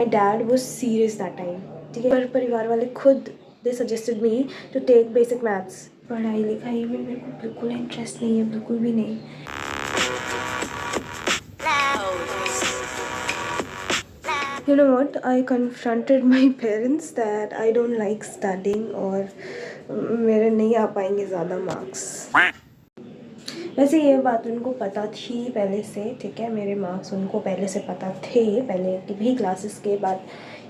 My dad was serious that time, ठीक है। पर परिवार वाले खुद they suggested me to take basic maths। पढ़ाई लिखाई में मेरे को बिल्कुल इंटरेस्ट नहीं है, बिल्कुल भी नहीं। You know what? I confronted my parents that I don't like studying और मेरे नहीं आ पाएंगे ज़्यादा मार्क्स। वैसे ये बात उनको पता थी पहले से, ठीक है। मेरे मार्क्स उनको पहले से पता थे, पहले की भी क्लासेस के बाद,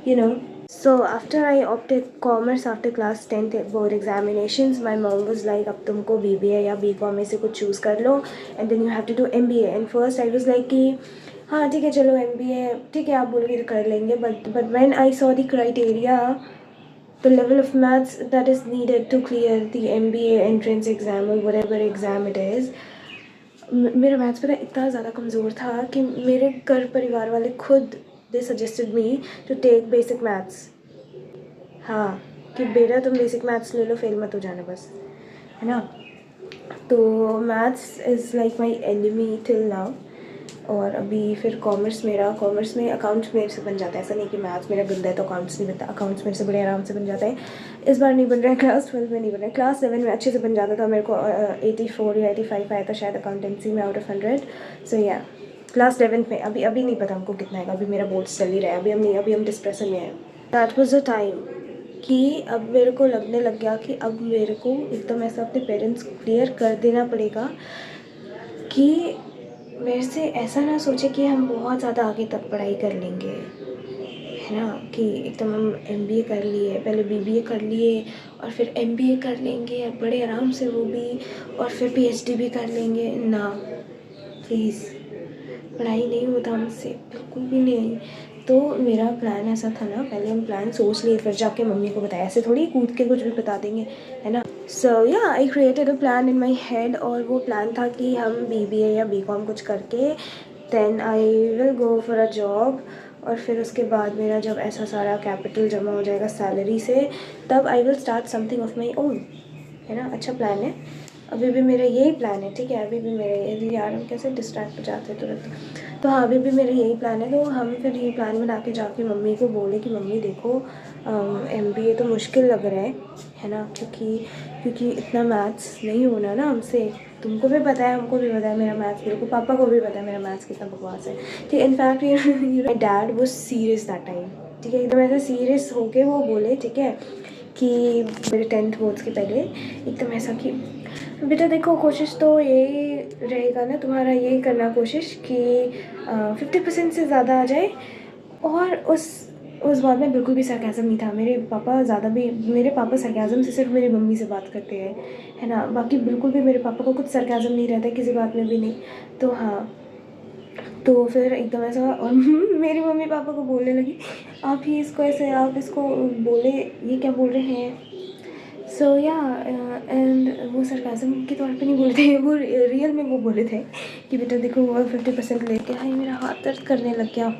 you know। So after I opted commerce after class 10th board examinations, my mom was like, अब तुमको BBA या BCom में से कुछ चूज़ कर लो and then you have to do MBA। and first I was like कि हाँ ठीक है चलो MBA ठीक है, आप बोलोगे तो कर लेंगे। but when I saw the criteria, the level of maths that is needed to clear the MBA entrance exam or whatever exam it is, मेरा मैथ्स पता इतना ज़्यादा कमज़ोर था कि मेरे घर परिवार वाले खुद they suggested me to take basic maths. हाँ कि बेटा तुम बेसिक मैथ्स ले लो, फेल मत हो जाना बस, है ना। तो maths is like my enemy till now. और अभी फिर कॉमर्स में अकाउंट्स मेरे से बन जाता है। ऐसा नहीं कि मैथ्स मेरा गंदा है तो अकाउंट्स नहीं बनता, अकाउंट्स मेरे से बड़े आराम से बन जाता है। इस बार नहीं बन रहा है, क्लास 12 में नहीं बन रहा है, क्लास 7 में अच्छे से बन जाता था। मेरे को 84 या 85 आया था शायद अकाउंटेंसी में आउट ऑफ 100। सो या क्लास 11 में, अभी नहीं पता हमको कितना है, अभी मेरा बोर्ड्स चल ही रहा है, अभी हम डिस्प्रेशन में हैं। दैट वॉज अ टाइम कि अब मेरे को लगने लग गया कि अब मेरे को एकदम ऐसा अपने पेरेंट्स को क्लियर कर देना पड़ेगा कि मेरे से ऐसा ना सोचे कि हम बहुत ज़्यादा आगे तक पढ़ाई कर लेंगे, है ना। कि एकदम हम MBA कर लिए, पहले BBA कर लिए और फिर MBA कर लेंगे बड़े आराम से, वो भी, और फिर PhD भी कर लेंगे ना। प्लीज़, पढ़ाई नहीं होता हमसे, बिल्कुल भी नहीं। तो मेरा प्लान ऐसा था ना, पहले हम प्लान सोच लिए फिर जाके मम्मी को बताया, ऐसे थोड़ी कूद के कुछ भी बता देंगे, है ना। सो yeah I created a plan in my head, और वो प्लान था कि हम BBA या BCom कुछ करके then I will go for a job, और फिर उसके बाद मेरा जब ऐसा सारा कैपिटल जमा हो जाएगा सैलरी से, तब I will start something of my own, है ना। अच्छा प्लान है, अभी भी मेरा यही प्लान है, ठीक है। अभी भी मेरा यही, यार हम कैसे डिस्ट्रैक्ट हो जाते हैं तुरंत। तो हाँ, अभी भी मेरा यही प्लान है। तो हम फिर ये प्लान बना के जाके मम्मी को बोले कि मम्मी देखो MBA तो मुश्किल लग रहा है ना, क्योंकि इतना मैथ्स नहीं होना ना हमसे। तुमको भी पता है, हमको भी पता है मेरा मैथ्स, मेरे को पापा को भी पता है मेरा मैथ्स कितना बकवास है, ठीक है। In fact my dad was serious that time, ठीक है। एकदम ऐसा सीरियस होके वो बोले, ठीक है, कि मेरे 10th बोर्ड्स के पहले एकदम ऐसा कि बेटा देखो कोशिश तो यही रहेगा ना तुम्हारा, यही करना कोशिश कि 50% से ज़्यादा आ जाए। और उस बात में बिल्कुल भी सरकाज़म नहीं था। मेरे पापा सरकाज़म से सिर्फ मेरी मम्मी से बात करते हैं, है ना। बाकी बिल्कुल भी मेरे पापा को कुछ सरकाज़म नहीं रहता है किसी बात में भी नहीं। तो हाँ, तो फिर एकदम ऐसा, और मेरी मम्मी पापा को बोलने लगी, आप ही इसको ऐसे, आप इसको बोले, ये क्या बोल रहे हैं। सो या एंड वो सरकाज़म के तौर पे नहीं बोले थे, वो रियल में वो बोले थे कि बेटा देखो 50% लेके, हाय मेरा हाथ दर्द करने लग गया,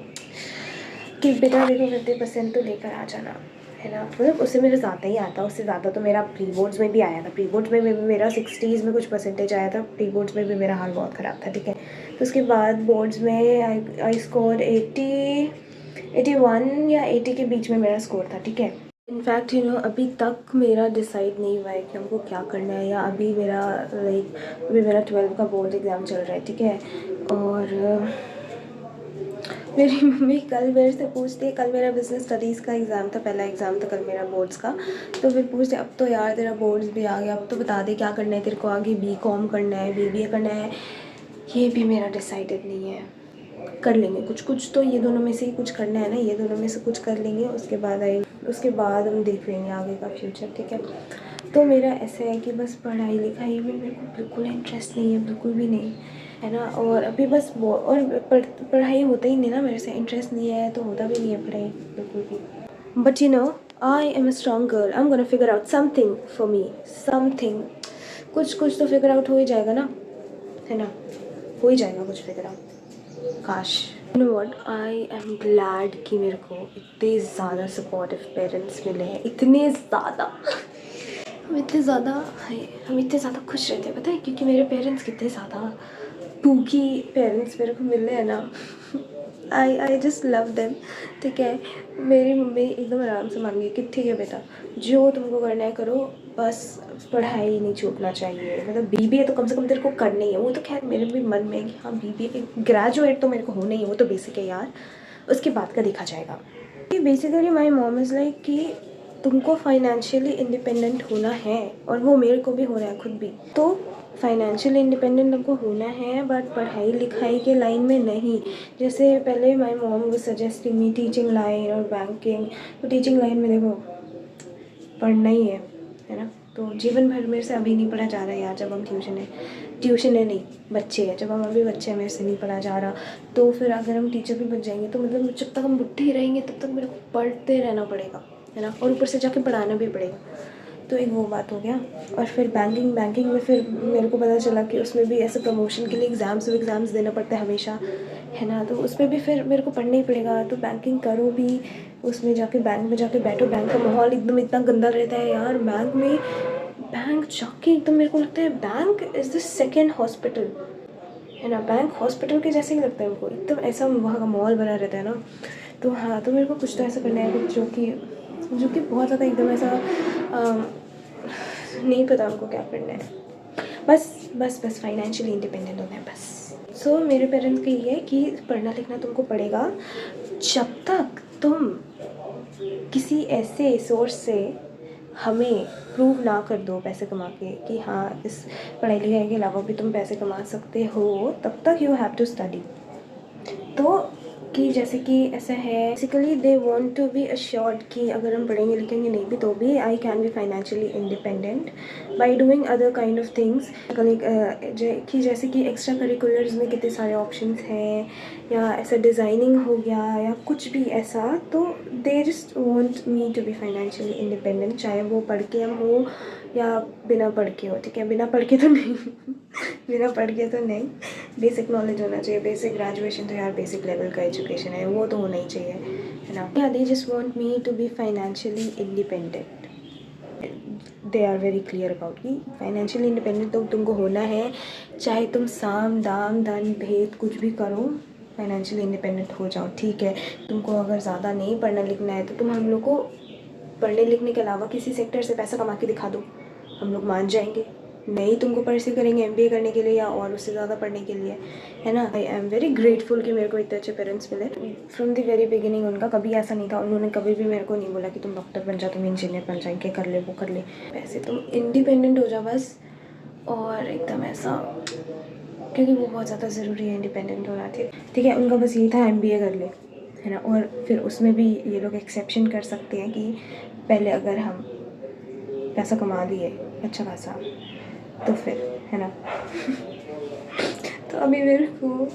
कि बेटा देखो 50% तो लेकर आ जाना, है ना। मतलब उससे मेरा ज़्यादा ही आता, उससे ज़्यादा तो मेरा प्री बोर्ड्स में भी आया था। प्री बोर्ड्स में भी मेरा 60s में कुछ परसेंटेज आया था, प्री बोर्ड्स में भी मेरा हाल बहुत ख़राब था, ठीक है। तो उसके बाद बोर्ड्स में आई स्कोर 81 या 80 के बीच में मेरा स्कोर था, ठीक है। इनफैक्ट अभी तक मेरा डिसाइड नहीं हुआ है कि हमको क्या करना है, या अभी मेरा 12 का बोर्ड एग्ज़ाम चल रहा है, ठीक है। और मेरी मम्मी कल मेरे से पूछती है, कल मेरा बिज़नेस स्टडीज़ का एग्ज़ाम था, पहला एग्ज़ाम था कल मेरा बोर्ड्स का। तो फिर पूछते अब तो यार तेरा बोर्ड्स भी आ गया, अब तो बता दे क्या करना है तेरे को, आगे BCom करना है, BBA करना है। ये भी मेरा डिसाइडेड नहीं है, कर लेंगे कुछ तो, ये दोनों में से ही कुछ करना है ना, ये दोनों में से कुछ कर लेंगे। उसके बाद हम देख लेंगे आगे का फ्यूचर, ठीक है। तो मेरा ऐसे है कि बस पढ़ाई लिखाई में मेरे को बिल्कुल इंटरेस्ट नहीं है, बिल्कुल भी नहीं, है ना। और अभी बस वो, और पढ़ाई होता ही नहीं ना मेरे से, इंटरेस्ट नहीं है तो होता भी नहीं है पढ़ाई बिल्कुल भी। But I am a strong girl, I am gonna figure out something for me, something, कुछ तो फिगर आउट हो ही जाएगा ना, है ना, हो ही जाएगा कुछ फिगर आउट, काश। You know what, I am glad कि मेरे को इतने ज़्यादा सपोर्टिव पेरेंट्स मिले हैं, इतने ज़्यादा, हम इतने ज़्यादा खुश रहते हैं, पता है, क्योंकि मेरे पेरेंट्स कितने ज़्यादा टूकी पेरेंट्स मेरे को मिल रहे हैं ना। I just love them. ठीक है, मेरी मम्मी एकदम आराम से मान गई कि ठीक है बेटा, जो तुमको करना है करो, बस पढ़ाई नहीं छूटना चाहिए। मतलब बीबीए तो कम से कम तेरे को करनी है। वो तो खैर मेरे भी मन में है कि हाँ बीबीए ग्रेजुएट तो मेरे को होना ही है, वो तो बेसिक है यार, उसके बाद का देखा जाएगा। Basically my mom is like कि तुमको फाइनेंशियली इंडिपेंडेंट होना है, और वो मेरे को भी होना है खुद भी। तो फाइनेंशियली इंडिपेंडेंट हमको होना है, बट पढ़ाई लिखाई के लाइन में नहीं। जैसे पहले माई मॉम वो सजेस्टिंग मी टीचिंग लाइन और बैंकिंग। तो टीचिंग लाइन में देखो पढ़ना ही है ना। तो जीवन भर मेरे से अभी नहीं पढ़ा जा रहा है यार। जब हम ट्यूशन है नहीं, बच्चे हैं, जब हम अभी बच्चे हैं, मेरे से नहीं पढ़ा जा रहा। तो फिर अगर हम टीचर भी बन जाएंगे तो मतलब जब तक हम बुढ़े रहेंगे तब तक मेरे को पढ़ते रहना पड़ेगा, है ना, और ऊपर से जाके पढ़ाना भी पड़ेगा। तो एक वो बात हो गया। और फिर बैंकिंग में फिर मेरे को पता चला कि उसमें भी ऐसे प्रमोशन के लिए एग्ज़ाम्स देना पड़ता है हमेशा, है ना। तो उसमें भी फिर मेरे को पढ़ना ही पड़ेगा। तो बैंकिंग करो भी, उसमें जाके बैंक में जाके बैठो। बैंक का माहौल एकदम इतना गंदा रहता है यार। बैंक जाके एकदम मेरे को लगता है bank is the second hospital, है ना। बैंक हॉस्पिटल के जैसे ही लगता है मेरे को, एकदम ऐसा वहाँ का माहौल बना रहता है ना। तो हाँ, तो मेरे को कुछ तो ऐसा करना है जो कि बहुत ज़्यादा एकदम ऐसा नहीं पता हमको क्या करना है। बस फाइनेंशियली इंडिपेंडेंट होना है बस। सो मेरे पेरेंट्स का ये है कि पढ़ना लिखना तुमको पड़ेगा जब तक तुम किसी ऐसे सोर्स से हमें प्रूव ना कर दो पैसे कमा के कि हाँ इस पढ़ाई लिखाई के अलावा भी तुम पैसे कमा सकते हो, तब तक यू हैव टू स्टडी। तो कि जैसे कि ऐसा है, basically they want to be assured कि अगर हम पढ़ेंगे लिखेंगे नहीं भी तो भी I can be financially independent by doing other kind of things. कि जैसे कि एक्स्ट्रा करिकुलर्स में कितने सारे ऑप्शंस हैं, या ऐसा डिज़ाइनिंग हो गया या कुछ भी ऐसा। तो they just want me to be financially independent, चाहे वो पढ़ के हम हो या बिना पढ़ के हो। ठीक है, बिना पढ़ के तो नहीं बिना पढ़ के तो नहीं, बेसिक नॉलेज होना चाहिए। बेसिक ग्रेजुएशन तो यार बेसिक लेवल का एजुकेशन है, वो तो होना ही चाहिए, है ना। या they just want me to be financially independent. They are very clear about कि फाइनेंशियली इंडिपेंडेंट तो तुमको होना है, चाहे तुम साम दाम दंड भेद कुछ भी करो, फाइनेंशियली इंडिपेंडेंट हो जाओ। ठीक है, तुमको अगर ज़्यादा नहीं पढ़ना लिखना है तो तुम हम लोग को पढ़ने लिखने के अलावा किसी सेक्टर से पैसा कमा के दिखा दो, हम लोग मान जाएंगे। नहीं तुमको परस्यू करेंगे एमबीए करने के लिए या और उससे ज़्यादा पढ़ने के लिए, है ना। आई एम वेरी ग्रेटफुल कि मेरे को इतने अच्छे पेरेंट्स मिले। फ्रॉम द वेरी बिगिनिंग उनका कभी ऐसा नहीं था, उन्होंने कभी भी मेरे को नहीं बोला कि तुम डॉक्टर बन जा, तुम इंजीनियर बन जा, कर ले वो कर ले। वैसे तुम इंडिपेंडेंट हो जाओ बस, और एकदम ऐसा, क्योंकि वो बहुत ज़्यादा ज़रूरी है इंडिपेंडेंट होना। ठीक है, उनका बस यही था एमबीए कर ले, है ना। और फिर उसमें भी ये लोग एक्सेप्शन कर सकते हैं कि पहले अगर हम पैसा कमा लिए अच्छा खासा तो फिर, है ना तो अभी मेरे को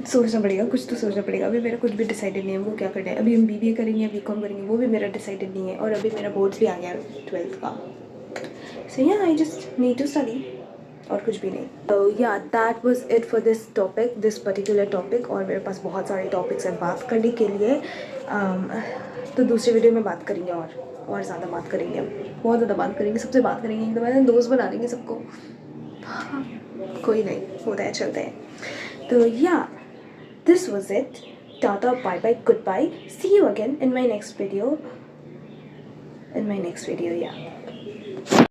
सोचना पड़ेगा, कुछ तो सोचना पड़ेगा। अभी मेरा कुछ भी डिसाइडेड नहीं है वो क्या करना है। अभी हम बीबीए करेंगे या बीकॉम करेंगे वो भी मेरा डिसाइडेड नहीं है, और अभी मेरा बोर्ड्स भी आ गया 12th का। So yeah I just need to study, और कुछ भी नहीं। तो yeah that was it for this topic, this particular topic. और मेरे पास बहुत सारे टॉपिक्स हैं बात करने के लिए। तो दूसरी वीडियो में बात करेंगे, और ज़्यादा बात करेंगे, हम बहुत ज़्यादा बात करेंगे, सबसे बात करेंगे, एकदम ऐसे दोस्त बना देंगे सबको। कोई नहीं, होता है, चलते हैं। तो yeah this was it. Tata, bye bye, good, see you again in my next video, yeah.